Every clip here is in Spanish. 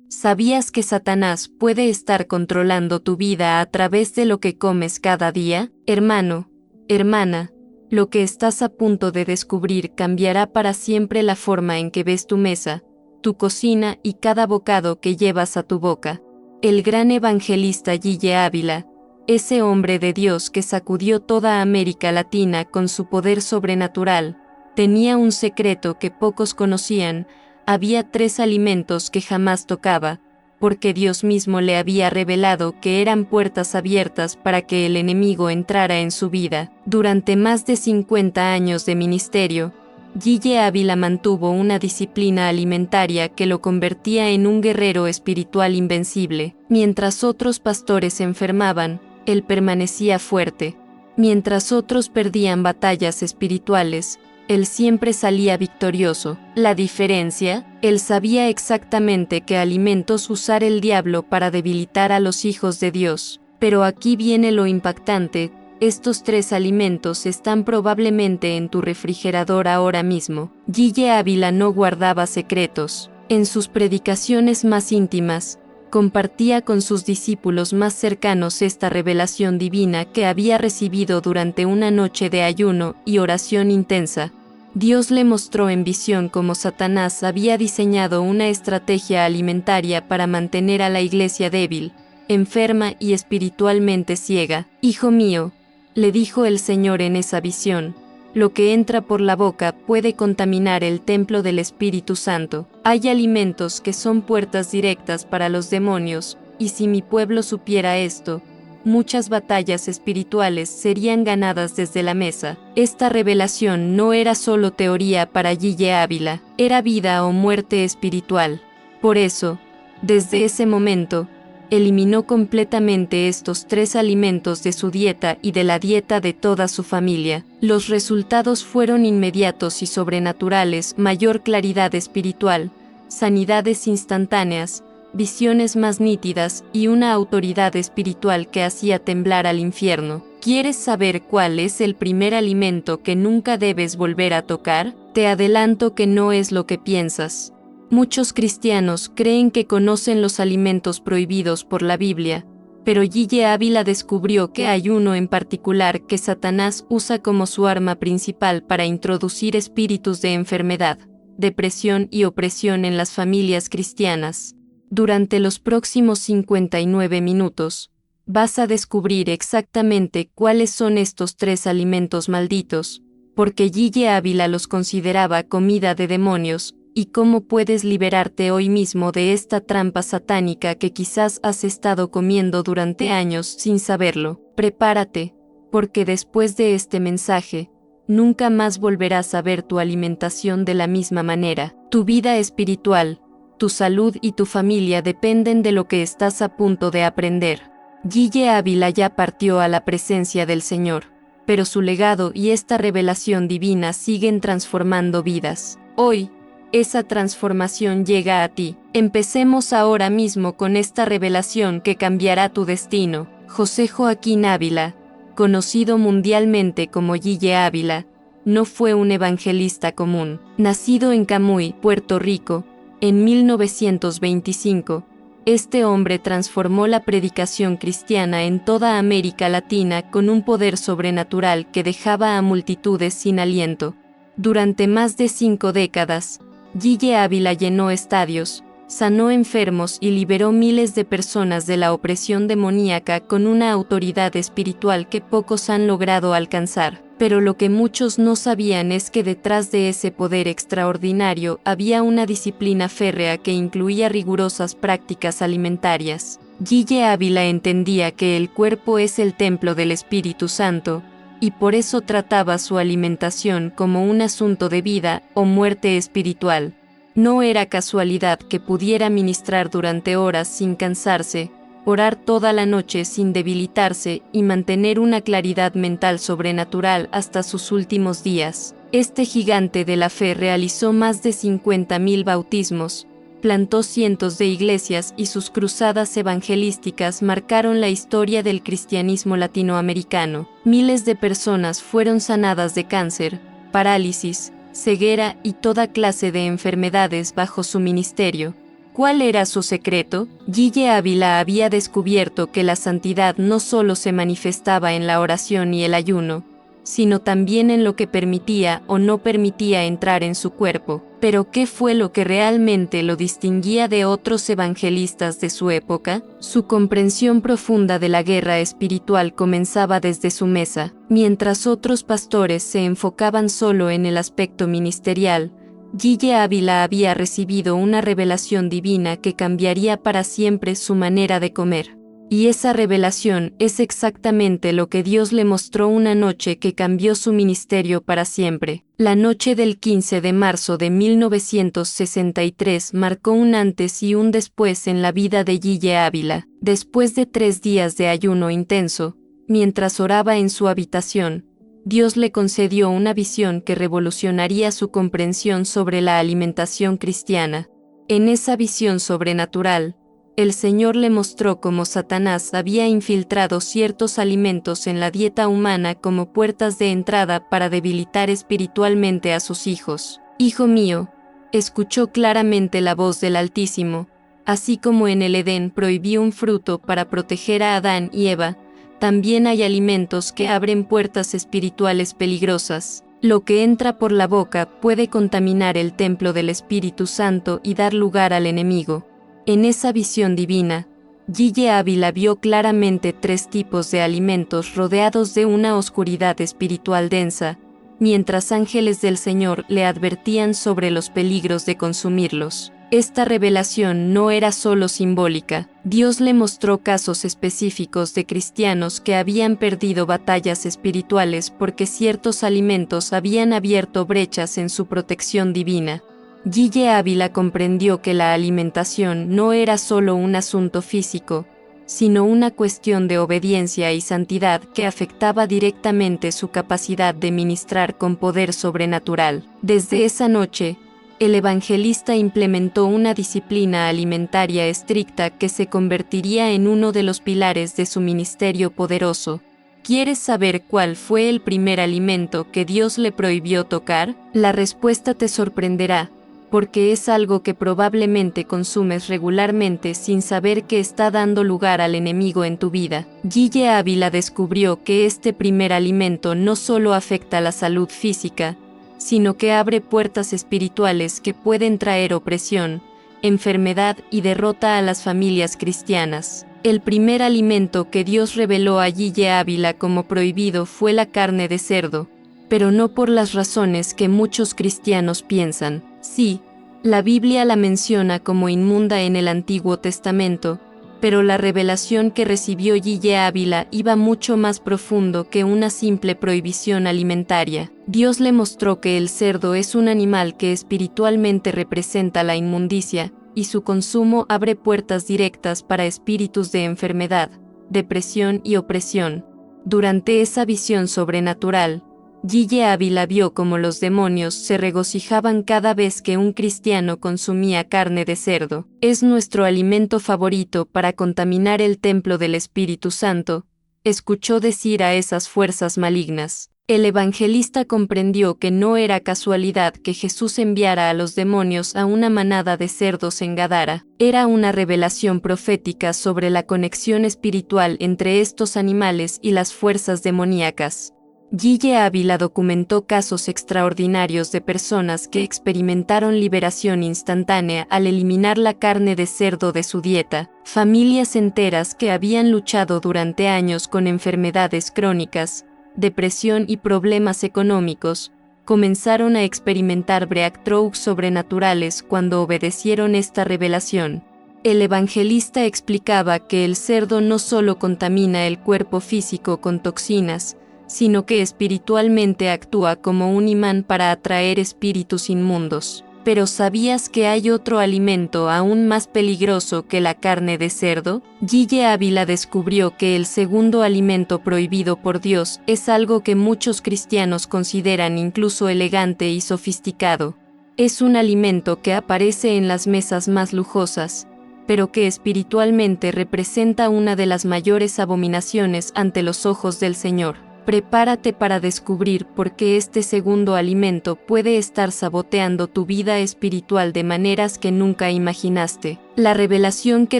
¿Sabías que Satanás puede estar controlando tu vida a través de lo que comes cada día? Hermano, hermana, lo que estás a punto de descubrir cambiará para siempre la forma en que ves tu mesa, tu cocina y cada bocado que llevas a tu boca. El gran evangelista Gille Ávila, ese hombre de Dios que sacudió toda América Latina con su poder sobrenatural, tenía un secreto que pocos conocían. Había 3 alimentos que jamás tocaba, porque Dios mismo le había revelado que eran puertas abiertas para que el enemigo entrara en su vida. Durante más de 50 años de ministerio, Gille Ávila mantuvo una disciplina alimentaria que lo convertía en un guerrero espiritual invencible. Mientras otros pastores se enfermaban, él permanecía fuerte. Mientras otros perdían batallas espirituales, él siempre salía victorioso. La diferencia, él sabía exactamente qué alimentos usar el diablo para debilitar a los hijos de Dios. Pero aquí viene lo impactante: estos 3 alimentos están probablemente en tu refrigerador ahora mismo. Gille Ávila no guardaba secretos. En sus predicaciones más íntimas, compartía con sus discípulos más cercanos esta revelación divina que había recibido durante una noche de ayuno y oración intensa. Dios le mostró en visión cómo Satanás había diseñado una estrategia alimentaria para mantener a la iglesia débil, enferma y espiritualmente ciega. Hijo mío, le dijo el Señor en esa visión, lo que entra por la boca puede contaminar el templo del Espíritu Santo. Hay alimentos que son puertas directas para los demonios, y si mi pueblo supiera esto, muchas batallas espirituales serían ganadas desde la mesa. Esta revelación no era solo teoría para Gille Ávila, era vida o muerte espiritual. Por eso, desde ese momento, eliminó completamente estos 3 alimentos de su dieta y de la dieta de toda su familia. Los resultados fueron inmediatos y sobrenaturales: mayor claridad espiritual, sanidades instantáneas, visiones más nítidas y una autoridad espiritual que hacía temblar al infierno. ¿Quieres saber cuál es el primer alimento que nunca debes volver a tocar? Te adelanto que no es lo que piensas. Muchos cristianos creen que conocen los alimentos prohibidos por la Biblia, pero Gille Ávila descubrió que hay uno en particular que Satanás usa como su arma principal para introducir espíritus de enfermedad, depresión y opresión en las familias cristianas. Durante los próximos 59 minutos, vas a descubrir exactamente cuáles son estos 3 alimentos malditos, porque Gille Ávila los consideraba comida de demonios, y cómo puedes liberarte hoy mismo de esta trampa satánica que quizás has estado comiendo durante años sin saberlo. Prepárate, porque después de este mensaje, nunca más volverás a ver tu alimentación de la misma manera. Tu vida espiritual, tu salud y tu familia dependen de lo que estás a punto de aprender. Gille Ávila ya partió a la presencia del Señor, pero su legado y esta revelación divina siguen transformando vidas. Hoy, esa transformación llega a ti. Empecemos ahora mismo con esta revelación que cambiará tu destino. José Joaquín Ávila, conocido mundialmente como Gille Ávila, no fue un evangelista común. Nacido en Camuy, Puerto Rico, en 1925, este hombre transformó la predicación cristiana en toda América Latina con un poder sobrenatural que dejaba a multitudes sin aliento. Durante más de 5 décadas, Gille Ávila llenó estadios, sanó enfermos y liberó miles de personas de la opresión demoníaca con una autoridad espiritual que pocos han logrado alcanzar. Pero lo que muchos no sabían es que detrás de ese poder extraordinario había una disciplina férrea que incluía rigurosas prácticas alimentarias. Gille Ávila entendía que el cuerpo es el templo del Espíritu Santo, y por eso trataba su alimentación como un asunto de vida o muerte espiritual. No era casualidad que pudiera ministrar durante horas sin cansarse, orar toda la noche sin debilitarse y mantener una claridad mental sobrenatural hasta sus últimos días. Este gigante de la fe realizó más de 50.000 bautismos, plantó cientos de iglesias y sus cruzadas evangelísticas marcaron la historia del cristianismo latinoamericano. Miles de personas fueron sanadas de cáncer, parálisis, ceguera y toda clase de enfermedades bajo su ministerio. ¿Cuál era su secreto? Guille Ávila había descubierto que la santidad no solo se manifestaba en la oración y el ayuno, sino también en lo que permitía o no permitía entrar en su cuerpo. Pero ¿qué fue lo que realmente lo distinguía de otros evangelistas de su época? Su comprensión profunda de la guerra espiritual comenzaba desde su mesa. Mientras otros pastores se enfocaban solo en el aspecto ministerial, Guille Ávila había recibido una revelación divina que cambiaría para siempre su manera de comer. Y esa revelación es exactamente lo que Dios le mostró una noche que cambió su ministerio para siempre. La noche del 15 de marzo de 1963 marcó un antes y un después en la vida de Guille Ávila. Después de 3 días de ayuno intenso, mientras oraba en su habitación, Dios le concedió una visión que revolucionaría su comprensión sobre la alimentación cristiana. En esa visión sobrenatural, el Señor le mostró cómo Satanás había infiltrado ciertos alimentos en la dieta humana como puertas de entrada para debilitar espiritualmente a sus hijos. Hijo mío, escuchó claramente la voz del Altísimo, así como en el Edén prohibió un fruto para proteger a Adán y Eva, también hay alimentos que abren puertas espirituales peligrosas. Lo que entra por la boca puede contaminar el templo del Espíritu Santo y dar lugar al enemigo. En esa visión divina, Guille Ávila vio claramente 3 tipos de alimentos rodeados de una oscuridad espiritual densa, mientras ángeles del Señor le advertían sobre los peligros de consumirlos. Esta revelación no era solo simbólica. Dios le mostró casos específicos de cristianos que habían perdido batallas espirituales porque ciertos alimentos habían abierto brechas en su protección divina. Guille Ávila comprendió que la alimentación no era solo un asunto físico, sino una cuestión de obediencia y santidad que afectaba directamente su capacidad de ministrar con poder sobrenatural. Desde esa noche, el evangelista implementó una disciplina alimentaria estricta que se convertiría en uno de los pilares de su ministerio poderoso. ¿Quieres saber cuál fue el primer alimento que Dios le prohibió tocar? La respuesta te sorprenderá, porque es algo que probablemente consumes regularmente sin saber que está dando lugar al enemigo en tu vida. Guille Ávila descubrió que este primer alimento no solo afecta la salud física, sino que abre puertas espirituales que pueden traer opresión, enfermedad y derrota a las familias cristianas. El primer alimento que Dios reveló a Guille Ávila como prohibido fue la carne de cerdo, pero no por las razones que muchos cristianos piensan. Sí, la Biblia la menciona como inmunda en el Antiguo Testamento, pero la revelación que recibió Guille Ávila iba mucho más profundo que una simple prohibición alimentaria. Dios le mostró que el cerdo es un animal que espiritualmente representa la inmundicia, y su consumo abre puertas directas para espíritus de enfermedad, depresión y opresión. Durante esa visión sobrenatural, Guille Ávila vio cómo los demonios se regocijaban cada vez que un cristiano consumía carne de cerdo. Es nuestro alimento favorito para contaminar el templo del Espíritu Santo, escuchó decir a esas fuerzas malignas. El evangelista comprendió que no era casualidad que Jesús enviara a los demonios a una manada de cerdos en Gadara. Era una revelación profética sobre la conexión espiritual entre estos animales y las fuerzas demoníacas. Guille Ávila documentó casos extraordinarios de personas que experimentaron liberación instantánea al eliminar la carne de cerdo de su dieta, familias enteras que habían luchado durante años con enfermedades crónicas, depresión y problemas económicos, comenzaron a experimentar breakthroughs sobrenaturales cuando obedecieron esta revelación. El evangelista explicaba que el cerdo no solo contamina el cuerpo físico con toxinas, sino que espiritualmente actúa como un imán para atraer espíritus inmundos. Pero ¿sabías que hay otro alimento aún más peligroso que la carne de cerdo? Guille Ávila descubrió que el segundo alimento prohibido por Dios es algo que muchos cristianos consideran incluso elegante y sofisticado. Es un alimento que aparece en las mesas más lujosas, pero que espiritualmente representa una de las mayores abominaciones ante los ojos del Señor. Prepárate para descubrir por qué este segundo alimento puede estar saboteando tu vida espiritual de maneras que nunca imaginaste. La revelación que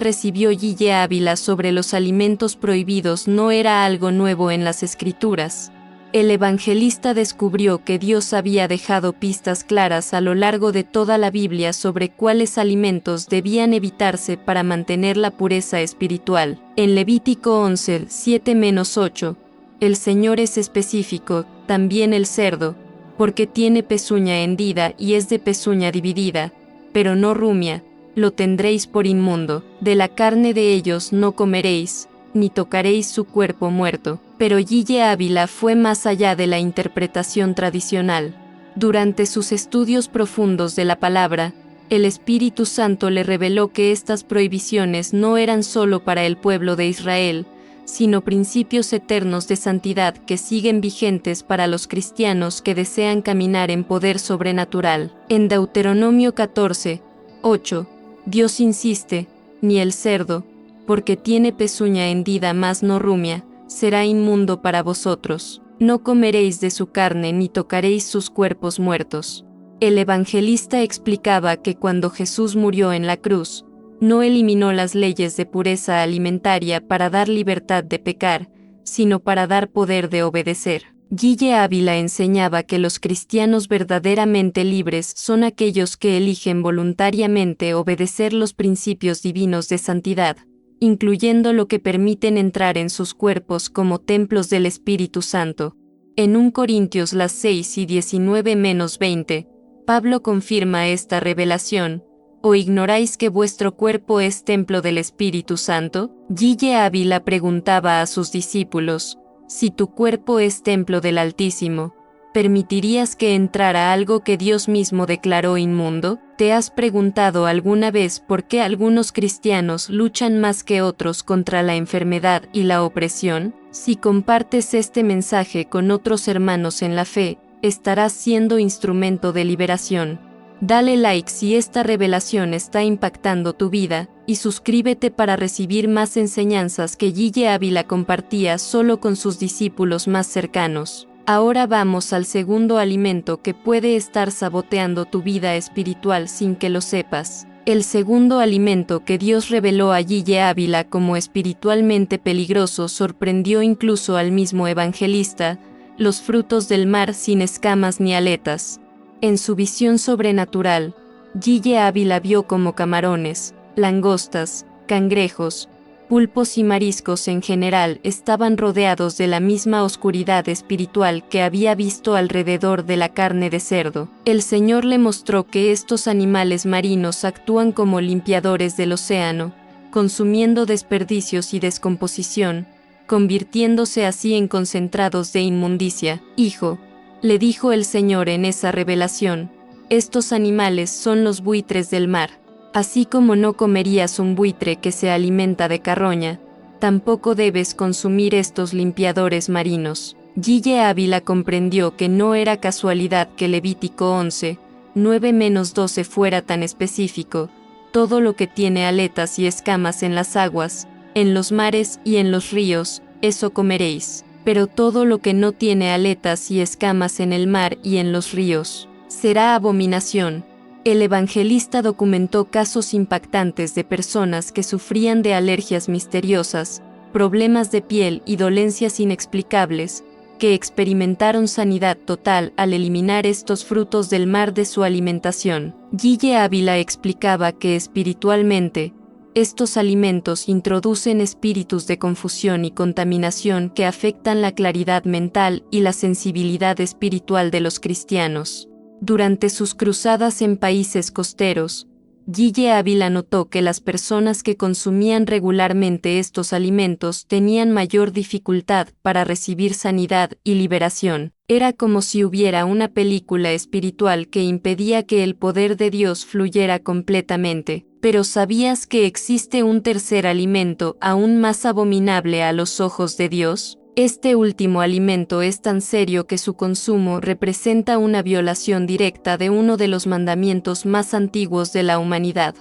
recibió Gille Ávila sobre los alimentos prohibidos no era algo nuevo en las Escrituras. El evangelista descubrió que Dios había dejado pistas claras a lo largo de toda la Biblia sobre cuáles alimentos debían evitarse para mantener la pureza espiritual. En Levítico 11, 7-8, el Señor es específico, también el cerdo, porque tiene pezuña hendida y es de pezuña dividida, pero no rumia, lo tendréis por inmundo. De la carne de ellos no comeréis, ni tocaréis su cuerpo muerto. Pero Gille Ávila fue más allá de la interpretación tradicional. Durante sus estudios profundos de la palabra, el Espíritu Santo le reveló que estas prohibiciones no eran solo para el pueblo de Israel, sino principios eternos de santidad que siguen vigentes para los cristianos que desean caminar en poder sobrenatural. En Deuteronomio 14, 8, Dios insiste, ni el cerdo, porque tiene pezuña hendida más no rumia, será inmundo para vosotros. No comeréis de su carne ni tocaréis sus cuerpos muertos. El evangelista explicaba que cuando Jesús murió en la cruz, no eliminó las leyes de pureza alimentaria para dar libertad de pecar, sino para dar poder de obedecer. Gille Ávila enseñaba que los cristianos verdaderamente libres son aquellos que eligen voluntariamente obedecer los principios divinos de santidad, incluyendo lo que permiten entrar en sus cuerpos como templos del Espíritu Santo. En 1 Corintios 6 y 19-20, Pablo confirma esta revelación. ¿O ignoráis que vuestro cuerpo es templo del Espíritu Santo? Gille Ávila preguntaba a sus discípulos, si tu cuerpo es templo del Altísimo, ¿permitirías que entrara algo que Dios mismo declaró inmundo? ¿Te has preguntado alguna vez por qué algunos cristianos luchan más que otros contra la enfermedad y la opresión? Si compartes este mensaje con otros hermanos en la fe, estarás siendo instrumento de liberación. Dale like si esta revelación está impactando tu vida, y suscríbete para recibir más enseñanzas que Gille Ávila compartía solo con sus discípulos más cercanos. Ahora vamos al segundo alimento que puede estar saboteando tu vida espiritual sin que lo sepas. El segundo alimento que Dios reveló a Gille Ávila como espiritualmente peligroso sorprendió incluso al mismo evangelista: los frutos del mar sin escamas ni aletas. En su visión sobrenatural, Gille Ávila vio como camarones, langostas, cangrejos, pulpos y mariscos en general estaban rodeados de la misma oscuridad espiritual que había visto alrededor de la carne de cerdo. El Señor le mostró que estos animales marinos actúan como limpiadores del océano, consumiendo desperdicios y descomposición, convirtiéndose así en concentrados de inmundicia. Hijo, le dijo el Señor en esa revelación, estos animales son los buitres del mar. Así como no comerías un buitre que se alimenta de carroña, tampoco debes consumir estos limpiadores marinos. Gille Ávila comprendió que no era casualidad que Levítico 11, 9-12 fuera tan específico: todo lo que tiene aletas y escamas en las aguas, en los mares y en los ríos, eso comeréis. Pero todo lo que no tiene aletas y escamas en el mar y en los ríos, será abominación. El evangelista documentó casos impactantes de personas que sufrían de alergias misteriosas, problemas de piel y dolencias inexplicables, que experimentaron sanidad total al eliminar estos frutos del mar de su alimentación. Gille Ávila explicaba que espiritualmente, estos alimentos introducen espíritus de confusión y contaminación que afectan la claridad mental y la sensibilidad espiritual de los cristianos. Durante sus cruzadas en países costeros, Gille Ávila notó que las personas que consumían regularmente estos alimentos tenían mayor dificultad para recibir sanidad y liberación. Era como si hubiera una película espiritual que impedía que el poder de Dios fluyera completamente. Pero ¿sabías que existe un tercer alimento aún más abominable a los ojos de Dios? Este último alimento es tan serio que su consumo representa una violación directa de uno de los mandamientos más antiguos de la humanidad.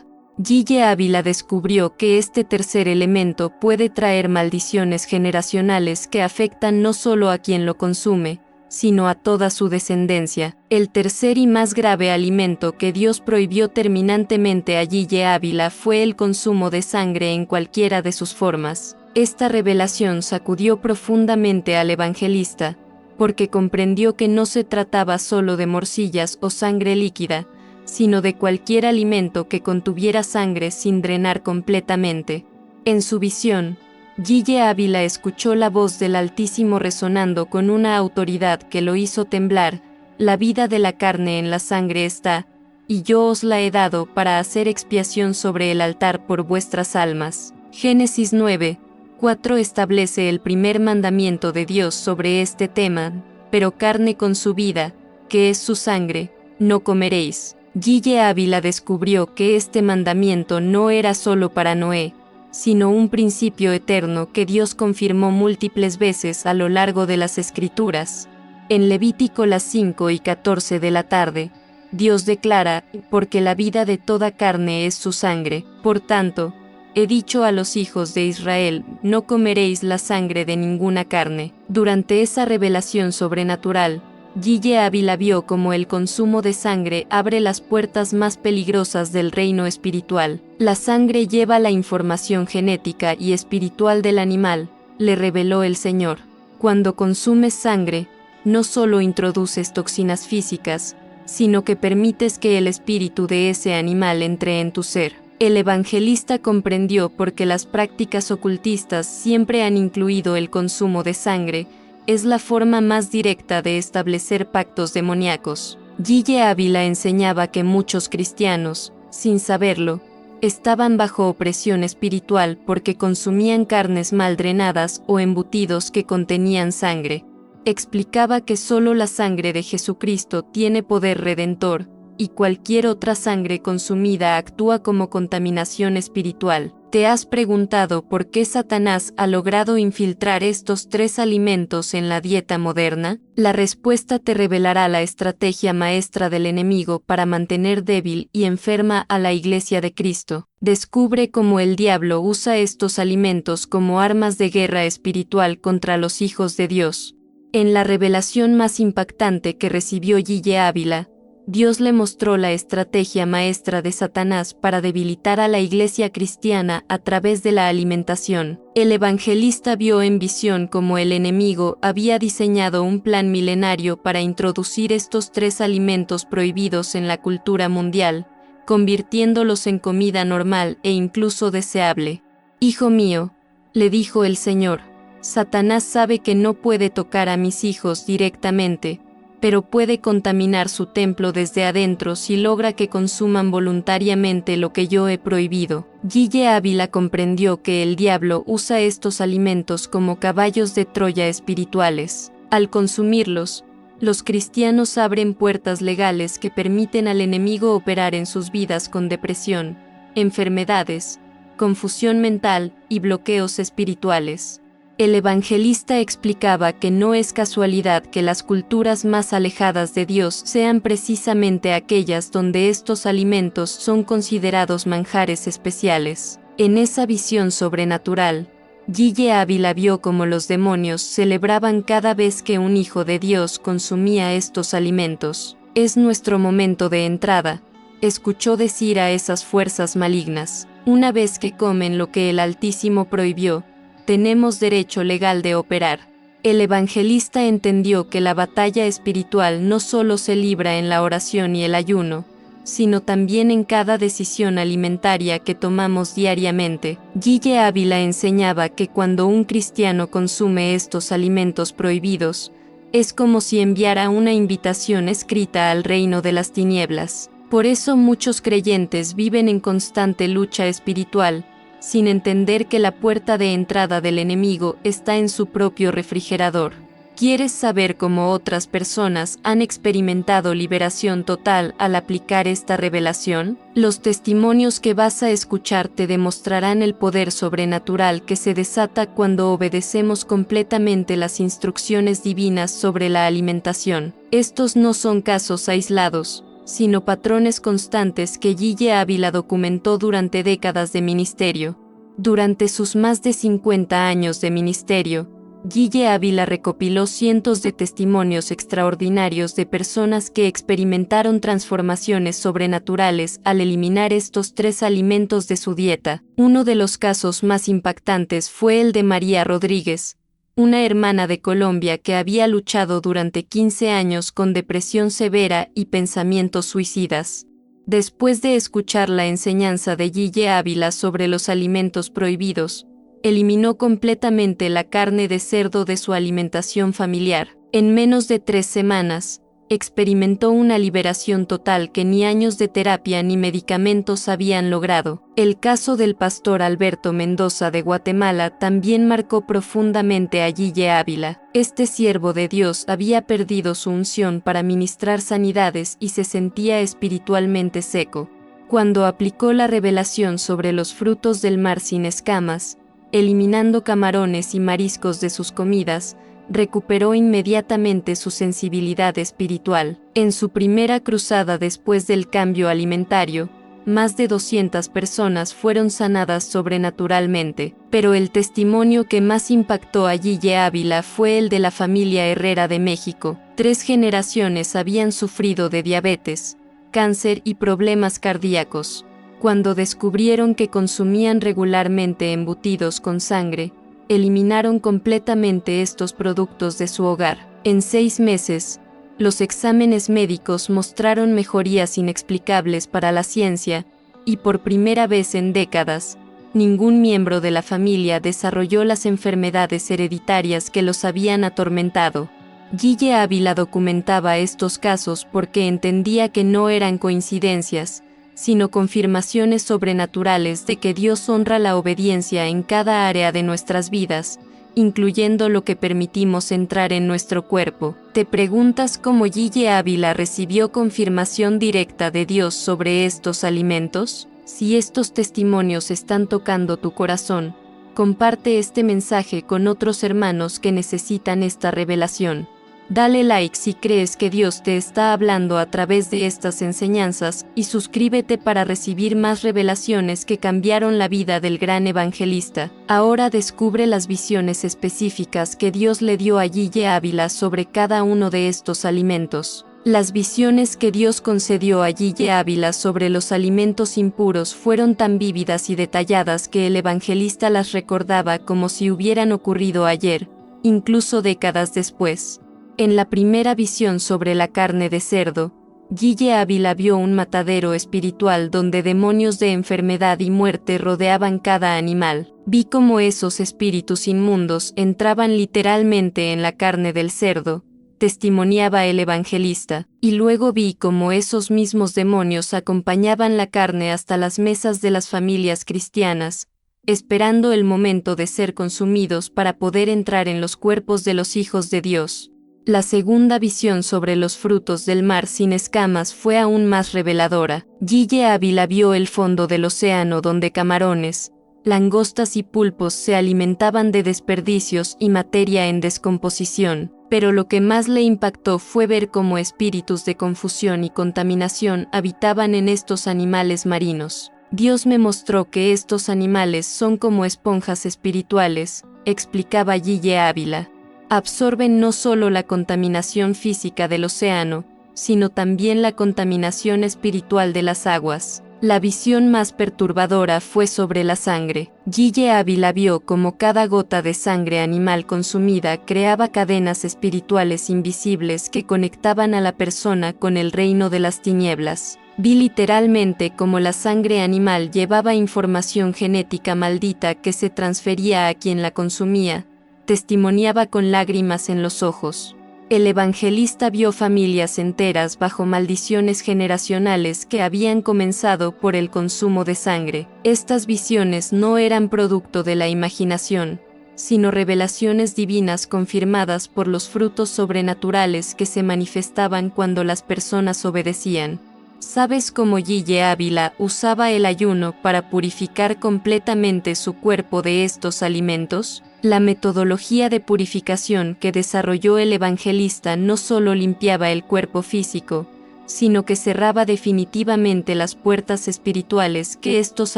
Gille Ávila descubrió que este tercer elemento puede traer maldiciones generacionales que afectan no solo a quien lo consume, sino a toda su descendencia. El tercer y más grave alimento que Dios prohibió terminantemente a Gille Ávila fue el consumo de sangre en cualquiera de sus formas. Esta revelación sacudió profundamente al evangelista, porque comprendió que no se trataba solo de morcillas o sangre líquida, sino de cualquier alimento que contuviera sangre sin drenar completamente. En su visión, Gille Ávila escuchó la voz del Altísimo resonando con una autoridad que lo hizo temblar: la vida de la carne en la sangre está, y yo os la he dado para hacer expiación sobre el altar por vuestras almas. Génesis 9:4 establece el primer mandamiento de Dios sobre este tema: pero carne con su vida, que es su sangre, no comeréis. Gille Ávila descubrió que este mandamiento no era solo para Noé, sino un principio eterno que Dios confirmó múltiples veces a lo largo de las Escrituras. En Levítico las 5:14 de la tarde, Dios declara: porque la vida de toda carne es su sangre. Por tanto, he dicho a los hijos de Israel: no comeréis la sangre de ninguna carne. Durante esa revelación sobrenatural, Gille Ávila vio cómo el consumo de sangre abre las puertas más peligrosas del reino espiritual. La sangre lleva la información genética y espiritual del animal, le reveló el Señor. Cuando consumes sangre, no solo introduces toxinas físicas, sino que permites que el espíritu de ese animal entre en tu ser. El evangelista comprendió por qué las prácticas ocultistas siempre han incluido el consumo de sangre. Es la forma más directa de establecer pactos demoníacos. Gille Ávila enseñaba que muchos cristianos, sin saberlo, estaban bajo opresión espiritual porque consumían carnes mal drenadas o embutidos que contenían sangre. Explicaba que solo la sangre de Jesucristo tiene poder redentor, y cualquier otra sangre consumida actúa como contaminación espiritual. ¿Te has preguntado por qué Satanás ha logrado infiltrar estos tres alimentos en la dieta moderna? La respuesta te revelará la estrategia maestra del enemigo para mantener débil y enferma a la Iglesia de Cristo. Descubre cómo el diablo usa estos alimentos como armas de guerra espiritual contra los hijos de Dios. En la revelación más impactante que recibió Gille Ávila, Dios le mostró la estrategia maestra de Satanás para debilitar a la iglesia cristiana a través de la alimentación. El evangelista vio en visión cómo el enemigo había diseñado un plan milenario para introducir estos tres alimentos prohibidos en la cultura mundial, convirtiéndolos en comida normal e incluso deseable. Hijo mío, le dijo el Señor, Satanás sabe que no puede tocar a mis hijos directamente, pero puede contaminar su templo desde adentro si logra que consuman voluntariamente lo que yo he prohibido. Gille Ávila comprendió que el diablo usa estos alimentos como caballos de Troya espirituales. Al consumirlos, los cristianos abren puertas legales que permiten al enemigo operar en sus vidas con depresión, enfermedades, confusión mental y bloqueos espirituales. El evangelista explicaba que no es casualidad que las culturas más alejadas de Dios sean precisamente aquellas donde estos alimentos son considerados manjares especiales. En esa visión sobrenatural, Gille Ávila vio cómo los demonios celebraban cada vez que un hijo de Dios consumía estos alimentos. Es nuestro momento de entrada, escuchó decir a esas fuerzas malignas. Una vez que comen lo que el Altísimo prohibió, tenemos derecho legal de operar. El evangelista entendió que la batalla espiritual no solo se libra en la oración y el ayuno, sino también en cada decisión alimentaria que tomamos diariamente. Gille Ávila enseñaba que cuando un cristiano consume estos alimentos prohibidos, es como si enviara una invitación escrita al reino de las tinieblas. Por eso muchos creyentes viven en constante lucha espiritual, sin entender que la puerta de entrada del enemigo está en su propio refrigerador. ¿Quieres saber cómo otras personas han experimentado liberación total al aplicar esta revelación? Los testimonios que vas a escuchar te demostrarán el poder sobrenatural que se desata cuando obedecemos completamente las instrucciones divinas sobre la alimentación. Estos no son casos aislados, sino patrones constantes que Gille Ávila documentó durante décadas de ministerio. Durante sus más de 50 años de ministerio, Gille Ávila recopiló cientos de testimonios extraordinarios de personas que experimentaron transformaciones sobrenaturales al eliminar estos 3 alimentos de su dieta. Uno de los casos más impactantes fue el de María Rodríguez, una hermana de Colombia que había luchado durante 15 años con depresión severa y pensamientos suicidas. Después de escuchar la enseñanza de Gille Ávila sobre los alimentos prohibidos, eliminó completamente la carne de cerdo de su alimentación familiar. En menos de 3 semanas, experimentó una liberación total que ni años de terapia ni medicamentos habían logrado. El caso del pastor Alberto Mendoza de Guatemala también marcó profundamente a Gille Ávila. Este siervo de Dios había perdido su unción para ministrar sanidades y se sentía espiritualmente seco. Cuando aplicó la revelación sobre los frutos del mar sin escamas, eliminando camarones y mariscos de sus comidas, recuperó inmediatamente su sensibilidad espiritual. En su primera cruzada después del cambio alimentario, más de 200 personas fueron sanadas sobrenaturalmente, pero el testimonio que más impactó a Gille Ávila fue el de la familia Herrera de México. 3 generaciones habían sufrido de diabetes, cáncer y problemas cardíacos. Cuando descubrieron que consumían regularmente embutidos con sangre, eliminaron completamente estos productos de su hogar. En 6 meses, los exámenes médicos mostraron mejorías inexplicables para la ciencia, y por primera vez en décadas, ningún miembro de la familia desarrolló las enfermedades hereditarias que los habían atormentado. Gille Ávila documentaba estos casos porque entendía que no eran coincidencias, sino confirmaciones sobrenaturales de que Dios honra la obediencia en cada área de nuestras vidas, incluyendo lo que permitimos entrar en nuestro cuerpo. ¿Te preguntas cómo Gille Ávila recibió confirmación directa de Dios sobre estos alimentos? Si estos testimonios están tocando tu corazón, comparte este mensaje con otros hermanos que necesitan esta revelación. Dale like si crees que Dios te está hablando a través de estas enseñanzas y suscríbete para recibir más revelaciones que cambiaron la vida del gran evangelista. Ahora descubre las visiones específicas que Dios le dio a Gille Ávila sobre cada uno de estos alimentos. Las visiones que Dios concedió a Gille Ávila sobre los alimentos impuros fueron tan vívidas y detalladas que el evangelista las recordaba como si hubieran ocurrido ayer, incluso décadas después. En la primera visión sobre la carne de cerdo, Gille Ávila vio un matadero espiritual donde demonios de enfermedad y muerte rodeaban cada animal. Vi cómo esos espíritus inmundos entraban literalmente en la carne del cerdo, testimoniaba el evangelista, y luego vi cómo esos mismos demonios acompañaban la carne hasta las mesas de las familias cristianas, esperando el momento de ser consumidos para poder entrar en los cuerpos de los hijos de Dios. La segunda visión sobre los frutos del mar sin escamas fue aún más reveladora. Gille Ávila vio el fondo del océano donde camarones, langostas y pulpos se alimentaban de desperdicios y materia en descomposición, pero lo que más le impactó fue ver cómo espíritus de confusión y contaminación habitaban en estos animales marinos. Dios me mostró que estos animales son como esponjas espirituales, explicaba Gille Ávila. Absorben no solo la contaminación física del océano, sino también la contaminación espiritual de las aguas. La visión más perturbadora fue sobre la sangre. Gille Ávila vio cómo cada gota de sangre animal consumida creaba cadenas espirituales invisibles que conectaban a la persona con el reino de las tinieblas. Vi literalmente cómo la sangre animal llevaba información genética maldita que se transfería a quien la consumía, testimoniaba con lágrimas en los ojos. El evangelista vio familias enteras bajo maldiciones generacionales que habían comenzado por el consumo de sangre. Estas visiones no eran producto de la imaginación, sino revelaciones divinas confirmadas por los frutos sobrenaturales que se manifestaban cuando las personas obedecían. ¿Sabes cómo Gille Ávila usaba el ayuno para purificar completamente su cuerpo de estos alimentos? La metodología de purificación que desarrolló el evangelista no solo limpiaba el cuerpo físico, sino que cerraba definitivamente las puertas espirituales que estos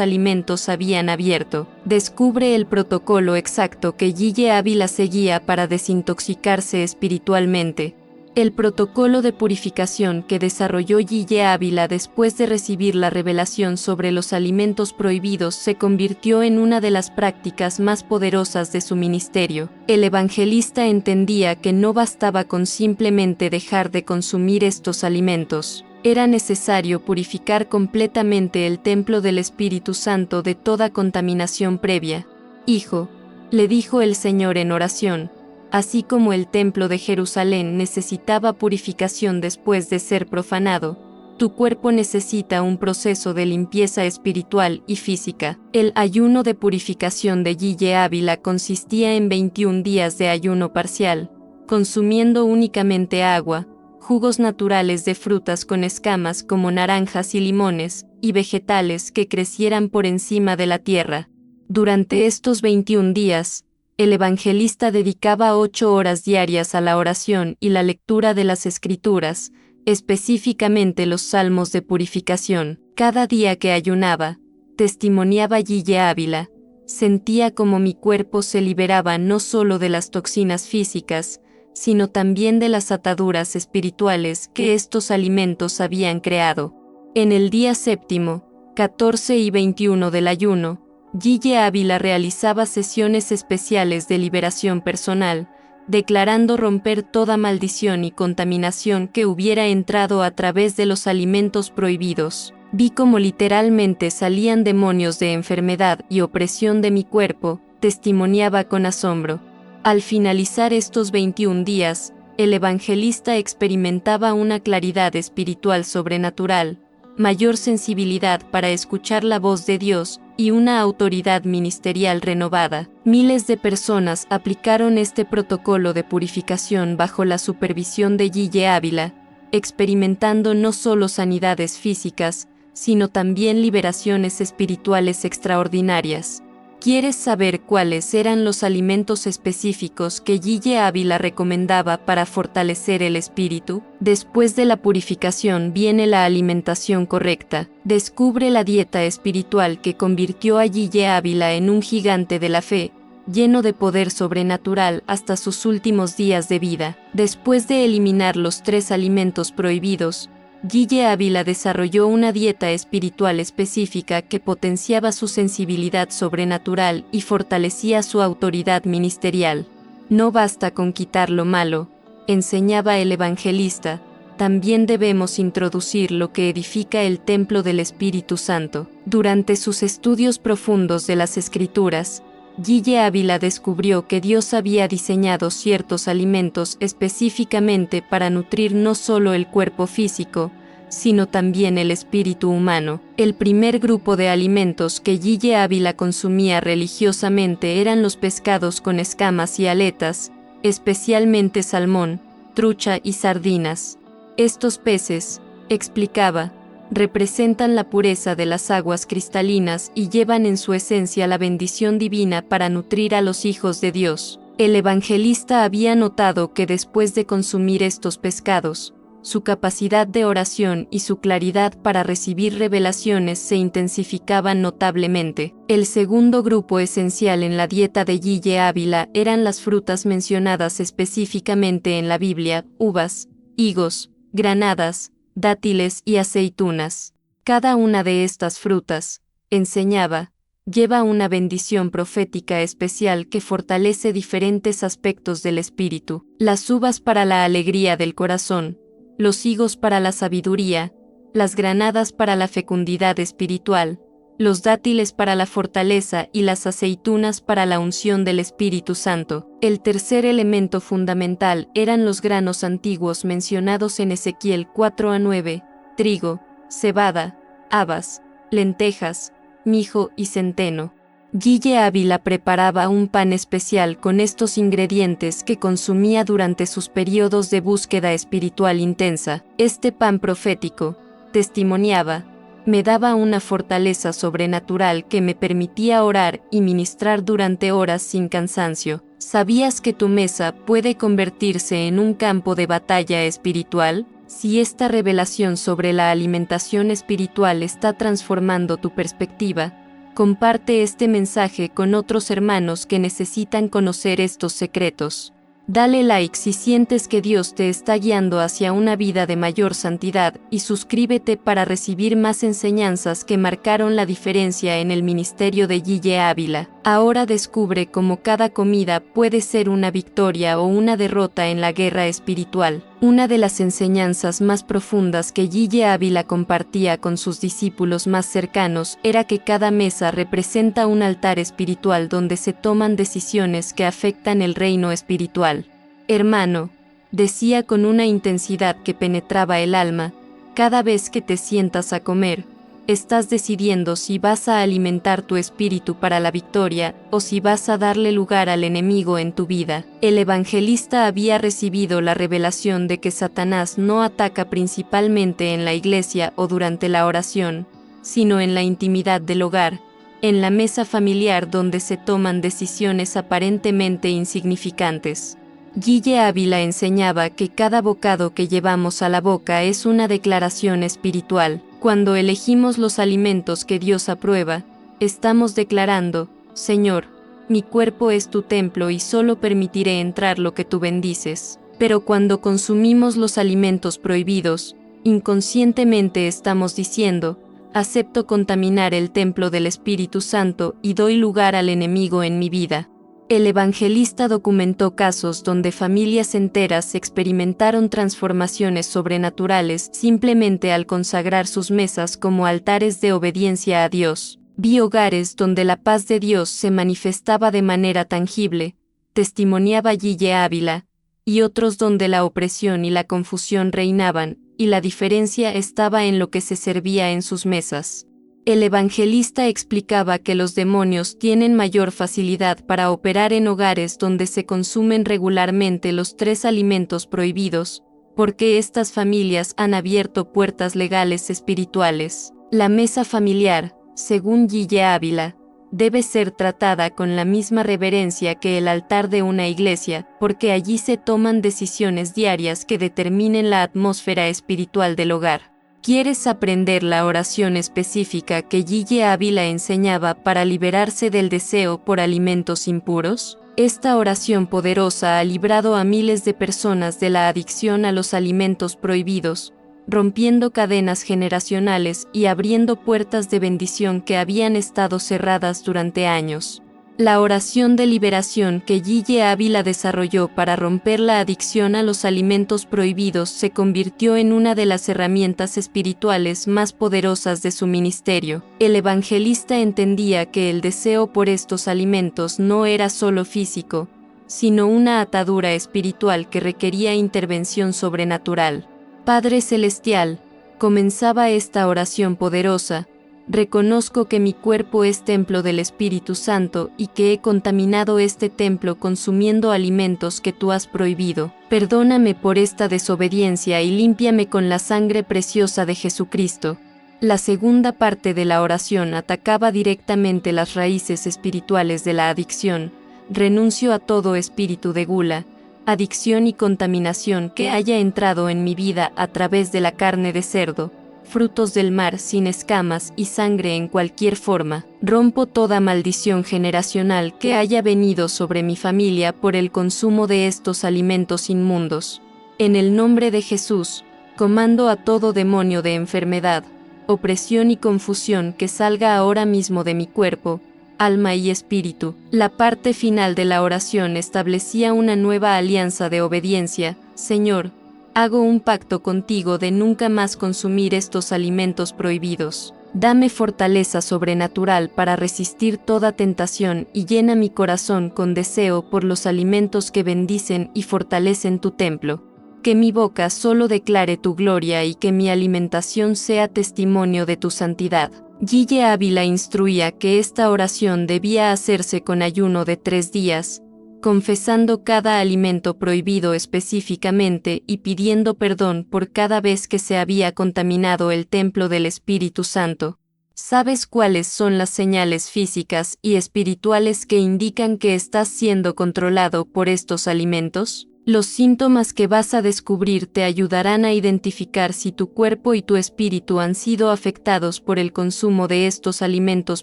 alimentos habían abierto. Descubre el protocolo exacto que Guille Ávila seguía para desintoxicarse espiritualmente. El protocolo de purificación que desarrolló Guille Ávila después de recibir la revelación sobre los alimentos prohibidos se convirtió en una de las prácticas más poderosas de su ministerio. El evangelista entendía que no bastaba con simplemente dejar de consumir estos alimentos. Era necesario purificar completamente el templo del Espíritu Santo de toda contaminación previa. Hijo, le dijo el Señor en oración, así como el templo de Jerusalén necesitaba purificación después de ser profanado, tu cuerpo necesita un proceso de limpieza espiritual y física. El ayuno de purificación de Guille Ávila consistía en 21 días de ayuno parcial, consumiendo únicamente agua, jugos naturales de frutas con escamas como naranjas y limones, y vegetales que crecieran por encima de la tierra. Durante estos 21 días, el evangelista dedicaba 8 horas diarias a la oración y la lectura de las Escrituras, específicamente los salmos de purificación. Cada día que ayunaba, testimoniaba Guille Ávila, sentía como mi cuerpo se liberaba no solo de las toxinas físicas, sino también de las ataduras espirituales que estos alimentos habían creado. En el día séptimo, 14 y 21 del ayuno, Guille Ávila realizaba sesiones especiales de liberación personal, declarando romper toda maldición y contaminación que hubiera entrado a través de los alimentos prohibidos. Vi cómo literalmente salían demonios de enfermedad y opresión de mi cuerpo, testimoniaba con asombro. Al finalizar estos 21 días, el evangelista experimentaba una claridad espiritual sobrenatural, mayor sensibilidad para escuchar la voz de Dios y una autoridad ministerial renovada. Miles de personas aplicaron este protocolo de purificación bajo la supervisión de Guille Ávila, experimentando no solo sanidades físicas, sino también liberaciones espirituales extraordinarias. ¿Quieres saber cuáles eran los alimentos específicos que Guille Ávila recomendaba para fortalecer el espíritu? Después de la purificación viene la alimentación correcta. Descubre la dieta espiritual que convirtió a Guille Ávila en un gigante de la fe, lleno de poder sobrenatural hasta sus últimos días de vida. Después de eliminar los 3 alimentos prohibidos, Guille Ávila desarrolló una dieta espiritual específica que potenciaba su sensibilidad sobrenatural y fortalecía su autoridad ministerial. No basta con quitar lo malo, enseñaba el evangelista, también debemos introducir lo que edifica el templo del Espíritu Santo. Durante sus estudios profundos de las Escrituras, Guille Ávila descubrió que Dios había diseñado ciertos alimentos específicamente para nutrir no solo el cuerpo físico, sino también el espíritu humano. El primer grupo de alimentos que Guille Ávila consumía religiosamente eran los pescados con escamas y aletas, especialmente salmón, trucha y sardinas. Estos peces, explicaba, representan la pureza de las aguas cristalinas y llevan en su esencia la bendición divina para nutrir a los hijos de Dios. El evangelista había notado que después de consumir estos pescados, su capacidad de oración y su claridad para recibir revelaciones se intensificaban notablemente. El segundo grupo esencial en la dieta de Guille Ávila eran las frutas mencionadas específicamente en la Biblia: uvas, higos, granadas, dátiles y aceitunas. Cada una de estas frutas, enseñaba, lleva una bendición profética especial que fortalece diferentes aspectos del espíritu. Las uvas para la alegría del corazón, los higos para la sabiduría, las granadas para la fecundidad espiritual, los dátiles para la fortaleza y las aceitunas para la unción del Espíritu Santo. El tercer elemento fundamental eran los granos antiguos mencionados en Ezequiel 4:9, trigo, cebada, habas, lentejas, mijo y centeno. Guille Ávila preparaba un pan especial con estos ingredientes que consumía durante sus periodos de búsqueda espiritual intensa. Este pan profético, testimoniaba, me daba una fortaleza sobrenatural que me permitía orar y ministrar durante horas sin cansancio. ¿Sabías que tu mesa puede convertirse en un campo de batalla espiritual? Si esta revelación sobre la alimentación espiritual está transformando tu perspectiva, comparte este mensaje con otros hermanos que necesitan conocer estos secretos. Dale like si sientes que Dios te está guiando hacia una vida de mayor santidad y suscríbete para recibir más enseñanzas que marcaron la diferencia en el ministerio de Guille Ávila. Ahora descubre cómo cada comida puede ser una victoria o una derrota en la guerra espiritual. Una de las enseñanzas más profundas que Guille Ávila compartía con sus discípulos más cercanos era que cada mesa representa un altar espiritual donde se toman decisiones que afectan el reino espiritual. Hermano, decía con una intensidad que penetraba el alma, cada vez que te sientas a comer, estás decidiendo si vas a alimentar tu espíritu para la victoria o si vas a darle lugar al enemigo en tu vida. El evangelista había recibido la revelación de que Satanás no ataca principalmente en la iglesia o durante la oración, sino en la intimidad del hogar, en la mesa familiar donde se toman decisiones aparentemente insignificantes. Guille Ávila enseñaba que cada bocado que llevamos a la boca es una declaración espiritual. Cuando elegimos los alimentos que Dios aprueba, estamos declarando: Señor, mi cuerpo es tu templo y solo permitiré entrar lo que tú bendices. Pero cuando consumimos los alimentos prohibidos, inconscientemente estamos diciendo: acepto contaminar el templo del Espíritu Santo y doy lugar al enemigo en mi vida. El evangelista documentó casos donde familias enteras experimentaron transformaciones sobrenaturales simplemente al consagrar sus mesas como altares de obediencia a Dios. Vi hogares donde la paz de Dios se manifestaba de manera tangible, testimoniaba Guille Ávila, y otros donde la opresión y la confusión reinaban, y la diferencia estaba en lo que se servía en sus mesas. El evangelista explicaba que los demonios tienen mayor facilidad para operar en hogares donde se consumen regularmente los 3 alimentos prohibidos, porque estas familias han abierto puertas legales espirituales. La mesa familiar, según Guille Ávila, debe ser tratada con la misma reverencia que el altar de una iglesia, porque allí se toman decisiones diarias que determinen la atmósfera espiritual del hogar. ¿Quieres aprender la oración específica que Guille Ávila enseñaba para liberarse del deseo por alimentos impuros? Esta oración poderosa ha librado a miles de personas de la adicción a los alimentos prohibidos, rompiendo cadenas generacionales y abriendo puertas de bendición que habían estado cerradas durante años. La oración de liberación que Guille Ávila desarrolló para romper la adicción a los alimentos prohibidos se convirtió en una de las herramientas espirituales más poderosas de su ministerio. El evangelista entendía que el deseo por estos alimentos no era solo físico, sino una atadura espiritual que requería intervención sobrenatural. Padre Celestial, comenzaba esta oración poderosa: reconozco que mi cuerpo es templo del Espíritu Santo y que he contaminado este templo consumiendo alimentos que tú has prohibido. Perdóname por esta desobediencia y límpiame con la sangre preciosa de Jesucristo. La segunda parte de la oración atacaba directamente las raíces espirituales de la adicción. Renuncio a todo espíritu de gula, adicción y contaminación que haya entrado en mi vida a través de la carne de cerdo, frutos del mar sin escamas y sangre en cualquier forma. Rompo toda maldición generacional que haya venido sobre mi familia por el consumo de estos alimentos inmundos. En el nombre de Jesús, comando a todo demonio de enfermedad, opresión y confusión que salga ahora mismo de mi cuerpo, alma y espíritu. La parte final de la oración establecía una nueva alianza de obediencia. Señor, hago un pacto contigo de nunca más consumir estos alimentos prohibidos. Dame fortaleza sobrenatural para resistir toda tentación y llena mi corazón con deseo por los alimentos que bendicen y fortalecen tu templo. Que mi boca solo declare tu gloria y que mi alimentación sea testimonio de tu santidad. Guille Ávila instruía que esta oración debía hacerse con ayuno de 3 días, confesando cada alimento prohibido específicamente y pidiendo perdón por cada vez que se había contaminado el templo del Espíritu Santo. ¿Sabes cuáles son las señales físicas y espirituales que indican que estás siendo controlado por estos alimentos? Los síntomas que vas a descubrir te ayudarán a identificar si tu cuerpo y tu espíritu han sido afectados por el consumo de estos alimentos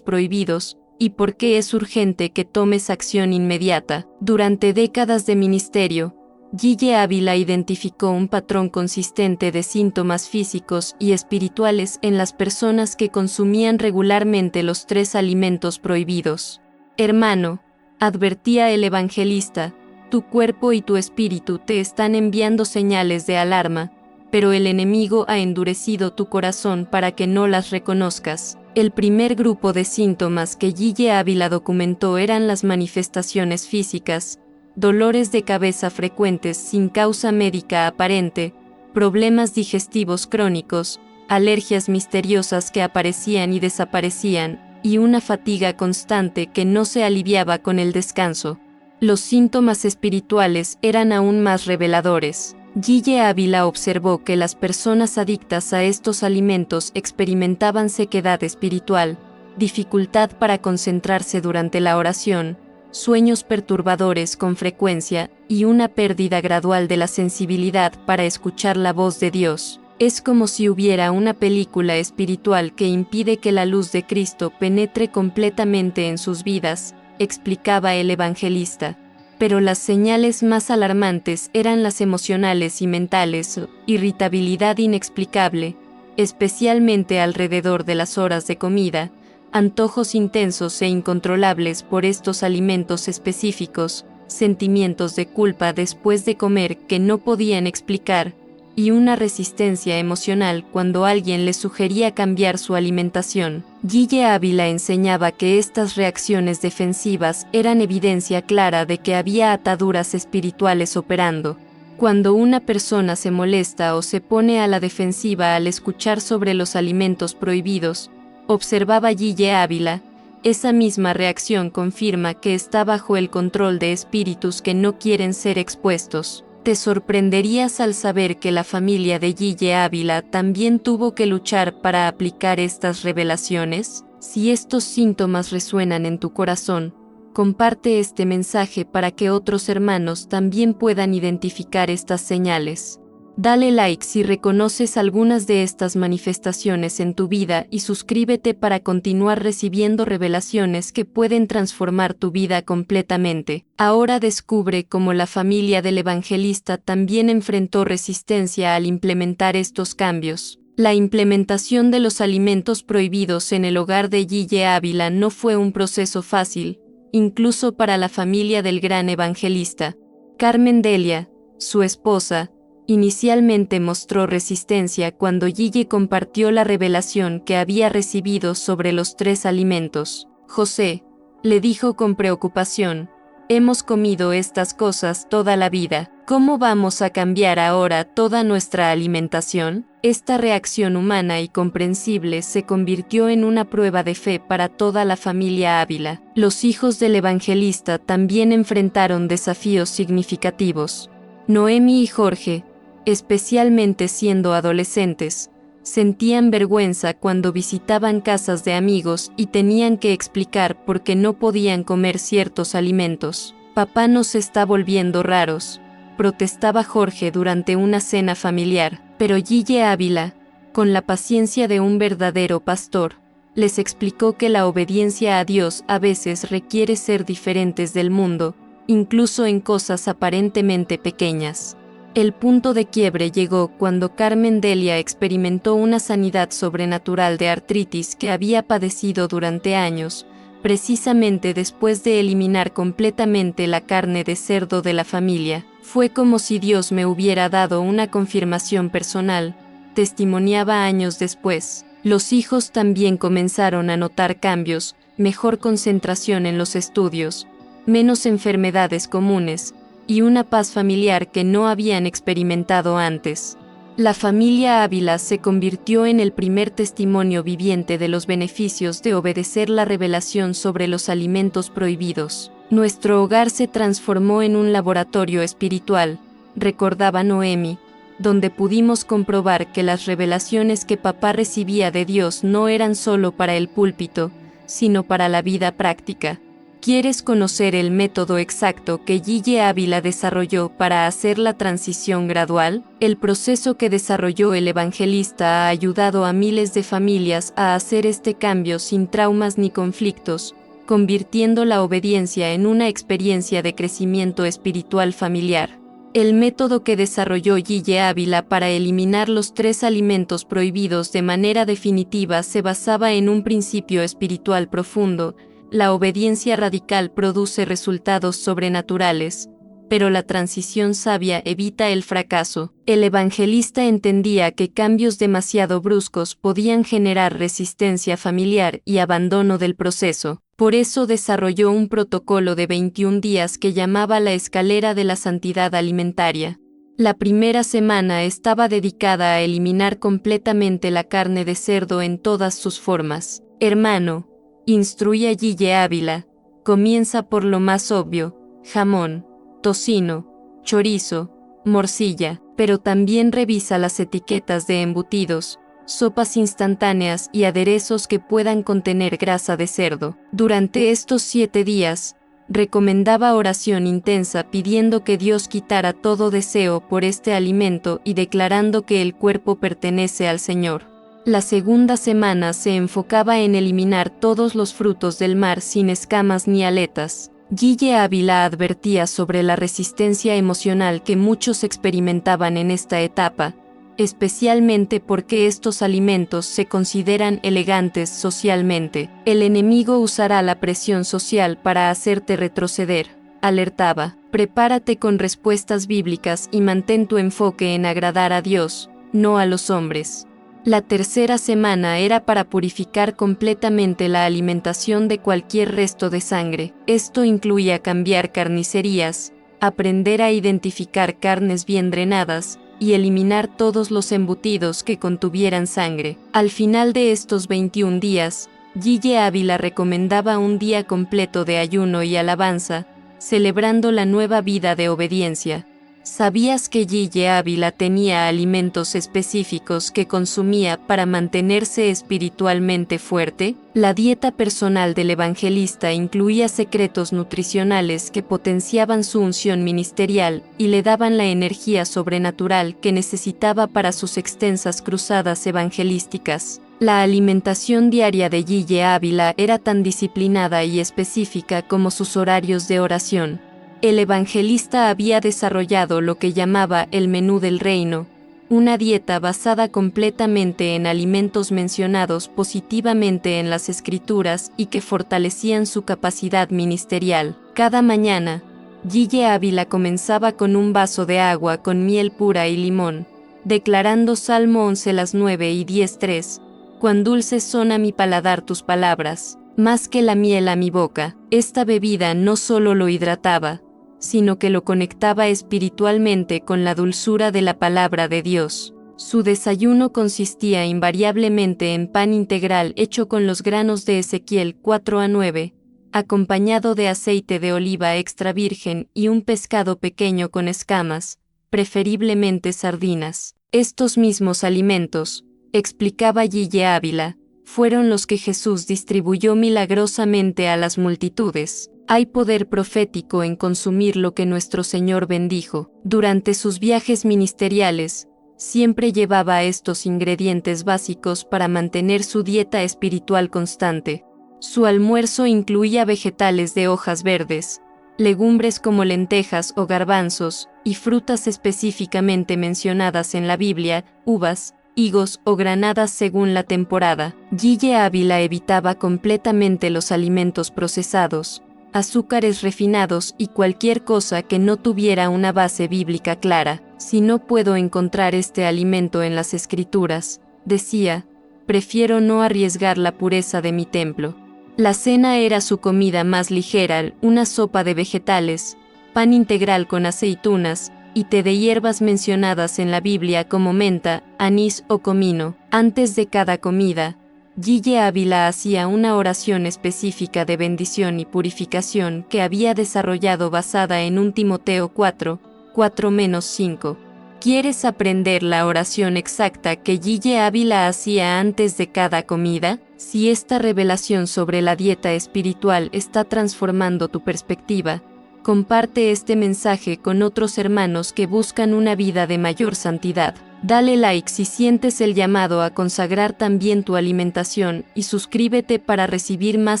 prohibidos, y por qué es urgente que tomes acción inmediata. Durante décadas de ministerio, Guille Ávila identificó un patrón consistente de síntomas físicos y espirituales en las personas que consumían regularmente los 3 alimentos prohibidos. Hermano, advertía el evangelista, tu cuerpo y tu espíritu te están enviando señales de alarma, pero el enemigo ha endurecido tu corazón para que no las reconozcas. El primer grupo de síntomas que Guille Ávila documentó eran las manifestaciones físicas, dolores de cabeza frecuentes sin causa médica aparente, problemas digestivos crónicos, alergias misteriosas que aparecían y desaparecían, y una fatiga constante que no se aliviaba con el descanso. Los síntomas espirituales eran aún más reveladores. Guille Ávila observó que las personas adictas a estos alimentos experimentaban sequedad espiritual, dificultad para concentrarse durante la oración, sueños perturbadores con frecuencia y una pérdida gradual de la sensibilidad para escuchar la voz de Dios. Es como si hubiera una película espiritual que impide que la luz de Cristo penetre completamente en sus vidas, explicaba el evangelista. Pero las señales más alarmantes eran las emocionales y mentales, irritabilidad inexplicable, especialmente alrededor de las horas de comida, antojos intensos e incontrolables por estos alimentos específicos, sentimientos de culpa después de comer que no podían explicar, y una resistencia emocional cuando alguien le sugería cambiar su alimentación. Guille Ávila enseñaba que estas reacciones defensivas eran evidencia clara de que había ataduras espirituales operando. Cuando una persona se molesta o se pone a la defensiva al escuchar sobre los alimentos prohibidos, observaba Guille Ávila, esa misma reacción confirma que está bajo el control de espíritus que no quieren ser expuestos. Te sorprenderías al saber que la familia de Guille Ávila también tuvo que luchar para aplicar estas revelaciones. Si estos síntomas resuenan en tu corazón, comparte este mensaje para que otros hermanos también puedan identificar estas señales. Dale like si reconoces algunas de estas manifestaciones en tu vida y suscríbete para continuar recibiendo revelaciones que pueden transformar tu vida completamente. Ahora descubre cómo la familia del evangelista también enfrentó resistencia al implementar estos cambios. La implementación de los alimentos prohibidos en el hogar de Guille Ávila no fue un proceso fácil, incluso para la familia del gran evangelista. Carmen Delia, su esposa, inicialmente mostró resistencia cuando Guille compartió la revelación que había recibido sobre los 3 alimentos. José, le dijo con preocupación, hemos comido estas cosas toda la vida. ¿Cómo vamos a cambiar ahora toda nuestra alimentación? Esta reacción humana y comprensible se convirtió en una prueba de fe para toda la familia Ávila. Los hijos del evangelista también enfrentaron desafíos significativos. Noemi y Jorge, especialmente siendo adolescentes, sentían vergüenza cuando visitaban casas de amigos y tenían que explicar por qué no podían comer ciertos alimentos. Papá nos está volviendo raros, protestaba Jorge durante una cena familiar, pero Guille Ávila, con la paciencia de un verdadero pastor, les explicó que la obediencia a Dios a veces requiere ser diferentes del mundo, incluso en cosas aparentemente pequeñas. El punto de quiebre llegó cuando Carmen Delia experimentó una sanidad sobrenatural de artritis que había padecido durante años, precisamente después de eliminar completamente la carne de cerdo de la familia. Fue como si Dios me hubiera dado una confirmación personal, testimoniaba años después. Los hijos también comenzaron a notar cambios, mejor concentración en los estudios, menos enfermedades comunes, y una paz familiar que no habían experimentado antes. La familia Ávila se convirtió en el primer testimonio viviente de los beneficios de obedecer la revelación sobre los alimentos prohibidos. Nuestro hogar se transformó en un laboratorio espiritual, recordaba Noemi, donde pudimos comprobar que las revelaciones que papá recibía de Dios no eran solo para el púlpito, sino para la vida práctica. ¿Quieres conocer el método exacto que Gille Ávila desarrolló para hacer la transición gradual? El proceso que desarrolló el evangelista ha ayudado a miles de familias a hacer este cambio sin traumas ni conflictos, convirtiendo la obediencia en una experiencia de crecimiento espiritual familiar. El método que desarrolló Gille Ávila para eliminar los 3 alimentos prohibidos de manera definitiva se basaba en un principio espiritual profundo. La obediencia radical produce resultados sobrenaturales, pero la transición sabia evita el fracaso. El evangelista entendía que cambios demasiado bruscos podían generar resistencia familiar y abandono del proceso. Por eso desarrolló un protocolo de 21 días que llamaba la escalera de la santidad alimentaria. La primera semana estaba dedicada a eliminar completamente la carne de cerdo en todas sus formas. Hermano, instruye a Gille Ávila, comienza por lo más obvio: jamón, tocino, chorizo, morcilla, pero también revisa las etiquetas de embutidos, sopas instantáneas y aderezos que puedan contener grasa de cerdo. Durante estos 7 días, recomendaba oración intensa pidiendo que Dios quitara todo deseo por este alimento y declarando que el cuerpo pertenece al Señor. La segunda semana se enfocaba en eliminar todos los frutos del mar sin escamas ni aletas. Gille Ávila advertía sobre la resistencia emocional que muchos experimentaban en esta etapa, especialmente porque estos alimentos se consideran elegantes socialmente. El enemigo usará la presión social para hacerte retroceder, alertaba. Prepárate con respuestas bíblicas y mantén tu enfoque en agradar a Dios, no a los hombres. La tercera semana era para purificar completamente la alimentación de cualquier resto de sangre. Esto incluía cambiar carnicerías, aprender a identificar carnes bien drenadas, y eliminar todos los embutidos que contuvieran sangre. Al final de estos 21 días, Gille Ávila recomendaba un día completo de ayuno y alabanza, celebrando la nueva vida de obediencia. ¿Sabías que Gille Ávila tenía alimentos específicos que consumía para mantenerse espiritualmente fuerte? La dieta personal del evangelista incluía secretos nutricionales que potenciaban su unción ministerial y le daban la energía sobrenatural que necesitaba para sus extensas cruzadas evangelísticas. La alimentación diaria de Gille Ávila era tan disciplinada y específica como sus horarios de oración. El evangelista había desarrollado lo que llamaba el menú del reino, una dieta basada completamente en alimentos mencionados positivamente en las Escrituras y que fortalecían su capacidad ministerial. Cada mañana, Gille Ávila comenzaba con un vaso de agua con miel pura y limón, declarando Salmo 11 las 9 y 10:3, «Cuán dulces son a mi paladar tus palabras, más que la miel a mi boca». Esta bebida no solo lo hidrataba, sino que lo conectaba espiritualmente con la dulzura de la palabra de Dios. Su desayuno consistía invariablemente en pan integral hecho con los granos de Ezequiel 4-9, acompañado de aceite de oliva extra virgen y un pescado pequeño con escamas, preferiblemente sardinas. Estos mismos alimentos, explicaba Gille Ávila, fueron los que Jesús distribuyó milagrosamente a las multitudes. Hay poder profético en consumir lo que nuestro Señor bendijo. Durante sus viajes ministeriales, siempre llevaba estos ingredientes básicos para mantener su dieta espiritual constante. Su almuerzo incluía vegetales de hojas verdes, legumbres como lentejas o garbanzos, y frutas específicamente mencionadas en la Biblia, uvas, higos o granadas según la temporada. Gille Ávila evitaba completamente los alimentos procesados, azúcares refinados y cualquier cosa que no tuviera una base bíblica clara. Si no puedo encontrar este alimento en las Escrituras, decía, prefiero no arriesgar la pureza de mi templo. La cena era su comida más ligera, una sopa de vegetales, pan integral con aceitunas, y té de hierbas mencionadas en la Biblia como menta, anís o comino. Antes de cada comida, Gille Ávila hacía una oración específica de bendición y purificación que había desarrollado basada en 1 Timoteo 4:4-5. ¿Quieres aprender la oración exacta que Guille Ávila hacía antes de cada comida? Si esta revelación sobre la dieta espiritual está transformando tu perspectiva, comparte este mensaje con otros hermanos que buscan una vida de mayor santidad. Dale like si sientes el llamado a consagrar también tu alimentación y suscríbete para recibir más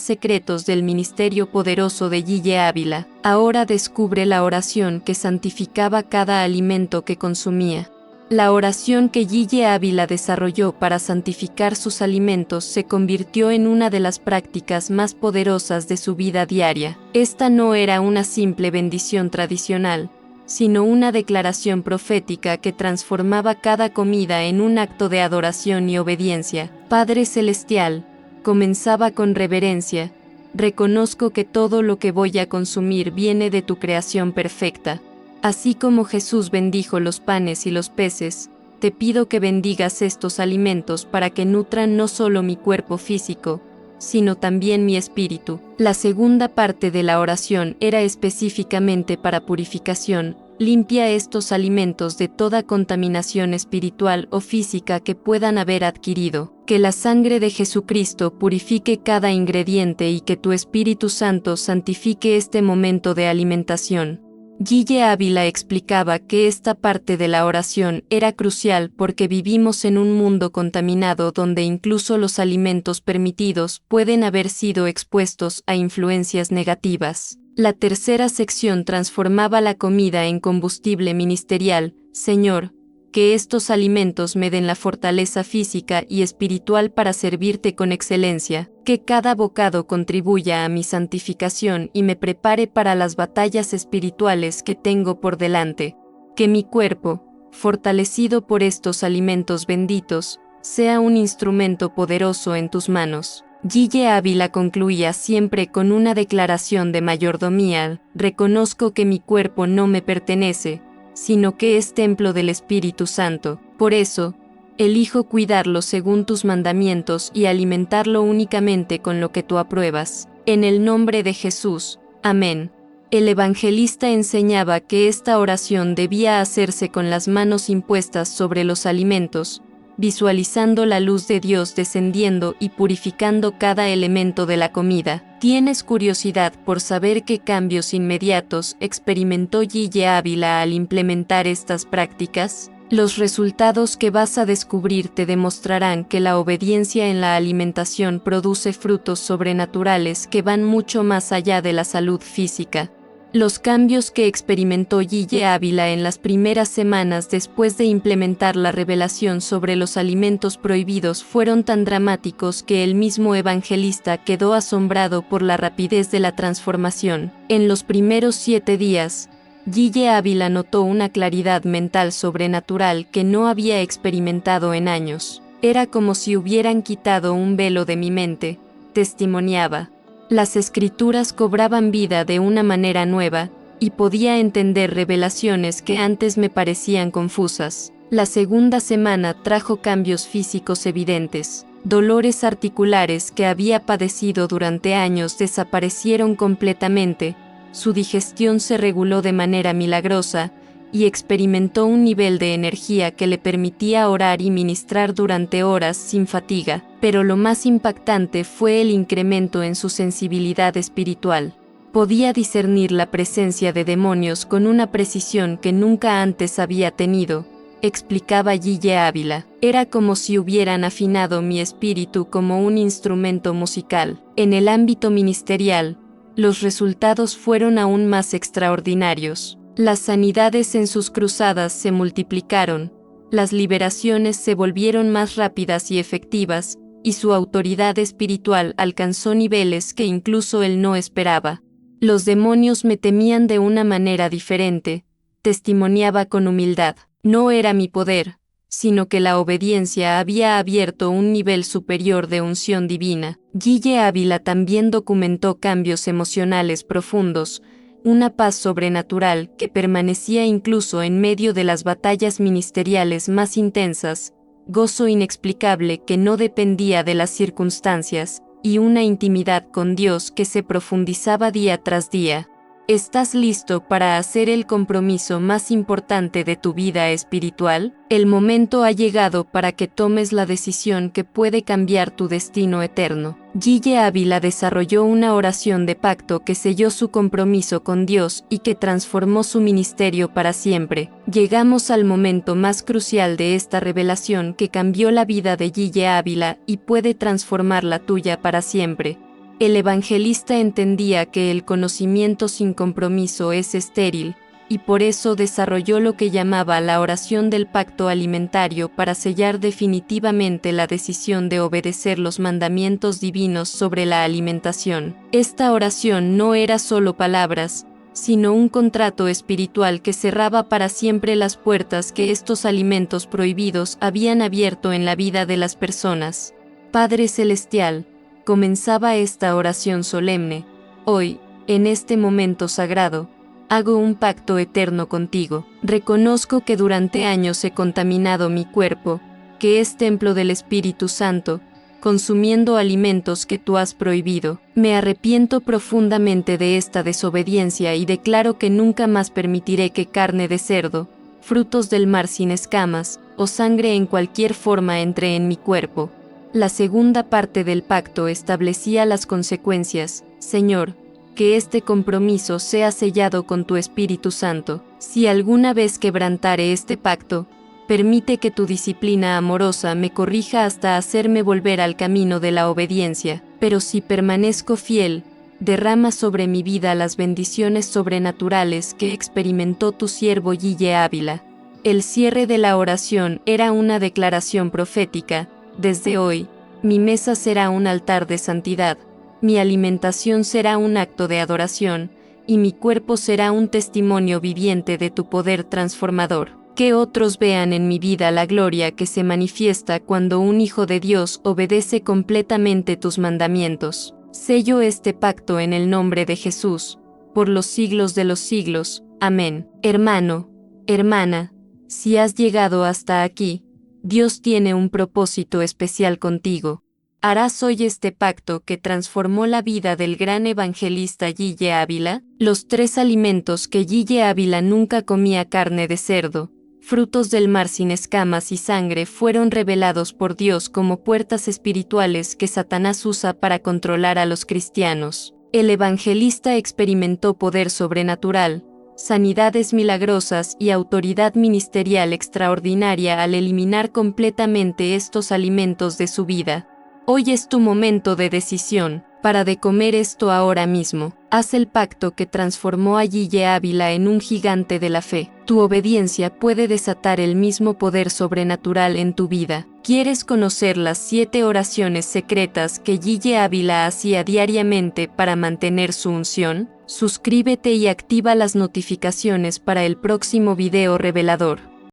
secretos del ministerio poderoso de Guille Ávila. Ahora descubre la oración que santificaba cada alimento que consumía. La oración que Guille Ávila desarrolló para santificar sus alimentos se convirtió en una de las prácticas más poderosas de su vida diaria. Esta no era una simple bendición tradicional, sino una declaración profética que transformaba cada comida en un acto de adoración y obediencia. Padre Celestial, comenzaba con reverencia, reconozco que todo lo que voy a consumir viene de tu creación perfecta. Así como Jesús bendijo los panes y los peces, te pido que bendigas estos alimentos para que nutran no solo mi cuerpo físico, sino también mi espíritu. La segunda parte de la oración era específicamente para purificación. Limpia estos alimentos de toda contaminación espiritual o física que puedan haber adquirido. Que la sangre de Jesucristo purifique cada ingrediente y que tu Espíritu Santo santifique este momento de alimentación. Guille Ávila explicaba que esta parte de la oración era crucial porque vivimos en un mundo contaminado donde incluso los alimentos permitidos pueden haber sido expuestos a influencias negativas. La tercera sección transformaba la comida en combustible ministerial. Señor, que estos alimentos me den la fortaleza física y espiritual para servirte con excelencia, que cada bocado contribuya a mi santificación y me prepare para las batallas espirituales que tengo por delante, que mi cuerpo, fortalecido por estos alimentos benditos, sea un instrumento poderoso en tus manos. Guille Ávila concluía siempre con una declaración de mayordomía: reconozco que mi cuerpo no me pertenece, sino que es templo del Espíritu Santo. Por eso, elijo cuidarlo según tus mandamientos y alimentarlo únicamente con lo que tú apruebas. En el nombre de Jesús. Amén. El evangelista enseñaba que esta oración debía hacerse con las manos impuestas sobre los alimentos, visualizando la luz de Dios descendiendo y purificando cada elemento de la comida. ¿Tienes curiosidad por saber qué cambios inmediatos experimentó Guille Ávila al implementar estas prácticas? Los resultados que vas a descubrir te demostrarán que la obediencia en la alimentación produce frutos sobrenaturales que van mucho más allá de la salud física. Los cambios que experimentó Guille Ávila en las primeras semanas después de implementar la revelación sobre los alimentos prohibidos fueron tan dramáticos que el mismo evangelista quedó asombrado por la rapidez de la transformación. En los primeros 7 días, Guille Ávila notó una claridad mental sobrenatural que no había experimentado en años. Era como si hubieran quitado un velo de mi mente, testimoniaba. Las escrituras cobraban vida de una manera nueva, y podía entender revelaciones que antes me parecían confusas. La segunda semana trajo cambios físicos evidentes. Dolores articulares que había padecido durante años desaparecieron completamente, su digestión se reguló de manera milagrosa, y experimentó un nivel de energía que le permitía orar y ministrar durante horas sin fatiga, pero lo más impactante fue el incremento en su sensibilidad espiritual. Podía discernir la presencia de demonios con una precisión que nunca antes había tenido, explicaba Guille Ávila. Era como si hubieran afinado mi espíritu como un instrumento musical. En el ámbito ministerial, los resultados fueron aún más extraordinarios. Las sanidades en sus cruzadas se multiplicaron, las liberaciones se volvieron más rápidas y efectivas, y su autoridad espiritual alcanzó niveles que incluso él no esperaba. Los demonios me temían de una manera diferente, testimoniaba con humildad. No era mi poder, sino que la obediencia había abierto un nivel superior de unción divina. Guille Ávila también documentó cambios emocionales profundos, una paz sobrenatural que permanecía incluso en medio de las batallas ministeriales más intensas, gozo inexplicable que no dependía de las circunstancias, y una intimidad con Dios que se profundizaba día tras día. ¿Estás listo para hacer el compromiso más importante de tu vida espiritual? El momento ha llegado para que tomes la decisión que puede cambiar tu destino eterno. Guille Ávila desarrolló una oración de pacto que selló su compromiso con Dios y que transformó su ministerio para siempre. Llegamos al momento más crucial de esta revelación que cambió la vida de Guille Ávila y puede transformar la tuya para siempre. El evangelista entendía que el conocimiento sin compromiso es estéril, y por eso desarrolló lo que llamaba la oración del pacto alimentario para sellar definitivamente la decisión de obedecer los mandamientos divinos sobre la alimentación. Esta oración no era solo palabras, sino un contrato espiritual que cerraba para siempre las puertas que estos alimentos prohibidos habían abierto en la vida de las personas. Padre Celestial, comenzaba esta oración solemne: hoy, en este momento sagrado, hago un pacto eterno contigo. Reconozco que durante años he contaminado mi cuerpo, que es templo del Espíritu Santo, consumiendo alimentos que tú has prohibido. Me arrepiento profundamente de esta desobediencia y declaro que nunca más permitiré que carne de cerdo, frutos del mar sin escamas, o sangre en cualquier forma entre en mi cuerpo. La segunda parte del pacto establecía las consecuencias. Señor, que este compromiso sea sellado con tu Espíritu Santo. Si alguna vez quebrantare este pacto, permite que tu disciplina amorosa me corrija hasta hacerme volver al camino de la obediencia. Pero si permanezco fiel, derrama sobre mi vida las bendiciones sobrenaturales que experimentó tu siervo Guille Ávila. El cierre de la oración era una declaración profética. Desde hoy, mi mesa será un altar de santidad, mi alimentación será un acto de adoración, y mi cuerpo será un testimonio viviente de tu poder transformador. Que otros vean en mi vida la gloria que se manifiesta cuando un hijo de Dios obedece completamente tus mandamientos. Sello este pacto en el nombre de Jesús, por los siglos de los siglos. Amén. Hermano, hermana, si has llegado hasta aquí, Dios tiene un propósito especial contigo. ¿Harás hoy este pacto que transformó la vida del gran evangelista Guille Ávila? Los 3 alimentos que Guille Ávila nunca comía: carne de cerdo, frutos del mar sin escamas y sangre, fueron revelados por Dios como puertas espirituales que Satanás usa para controlar a los cristianos. El evangelista experimentó poder sobrenatural, sanidades milagrosas y autoridad ministerial extraordinaria al eliminar completamente estos alimentos de su vida. Hoy es tu momento de decisión. Para de comer esto ahora mismo. Haz el pacto que transformó a Guille Ávila en un gigante de la fe. Tu obediencia puede desatar el mismo poder sobrenatural en tu vida. ¿Quieres conocer las 7 oraciones secretas que Guille Ávila hacía diariamente para mantener su unción? Suscríbete y activa las notificaciones para el próximo video revelador.